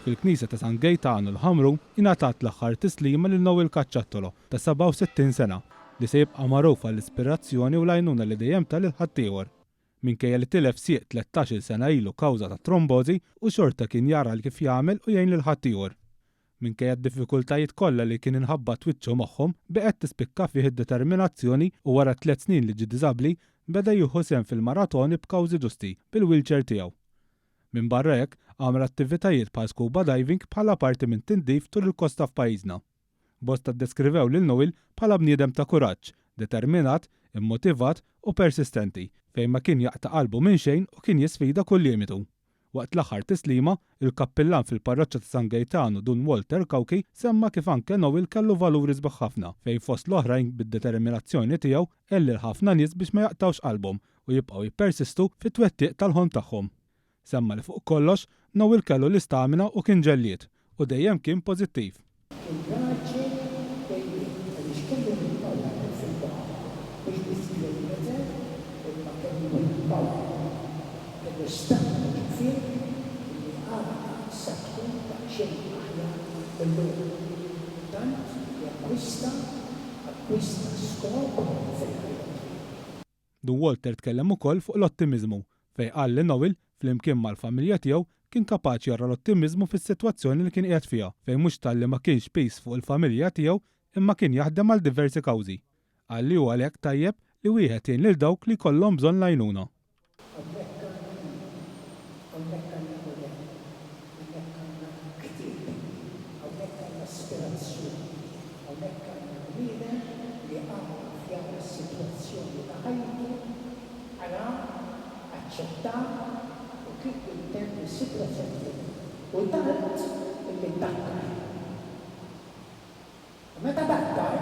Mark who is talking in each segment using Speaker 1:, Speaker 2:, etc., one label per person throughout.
Speaker 1: Fil-Knisja ta' San Gaetano l-Ħamru ingħatat l-aħħar tislima lil Nowell Kaċċattolo ta' 67 sena li se jibqa' magħruf għall-ispirazzjoni u l-għajnuna li dejjem tal ħaddieħor. Minkejja li tilef sieq 13-il sena ilu kawża ta' trombożi u xorta kien jara l kif jagħmel u jgħin lil ħaddieħor. Minkejja d-diffikultajiet kollha li kien inħabba twiċċu magħhom beqgħet tispikka fih id-determinazzjoni u wara 3 snin li ġie diżabbli beda jieħu sehem fil-maratoni b'kawżi ġusti bil-wheelchair tiegħu. Minn barra hekk għamel attivitajiet bħal scuba diving bħala parti minn tindif tul il-kosta f'pajjiżna. Bosta ddeskrivew lil Nowell bħala bniedem ta' kuraġġ, determinat, immotivat u persistenti fejn ma kien jaqta' qalbu minn xejn u kien jisfida kull limitu. Waqt l-aħħar tislima, il-kappillan fil-parroċċa ta' San Gaetano Dun Walter Kawki semma kif anke Nowell kellu valuri sbieħ ħafna fejn fost l-oħrajn bid-determinazzjoni tiegħu elli ħafna nies biex ma jaqtawx qalbhom u jibqgħu jippersistu fit-twettiq tal-ħolm tagħhom. Semma li fuq kollox Nowell kellu l-istamina u kien ġellied u dejjem kien pożittiv. Dun Walter tkellem ukoll fuq l-ottimizmu fejn qal li Nowell flimkien mal-familja tiegħu kien kapaċi jara l-ottimizmu fis-sitwazzjoni li kien qiegħed fiha fejn mhux talli ma kienx peace fuq il-familja tiegħu imma kien jaħdem għal diversi kawżi. Qal li huwa għalhekk tajjeb li wieħed jgħin lil dawk li jkollhom bżonn l-għajnuna.
Speaker 2: U tant illi dakkar. Meta dakkar,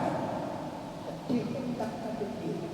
Speaker 2: ħaddieħor dakkar bil-bieħ.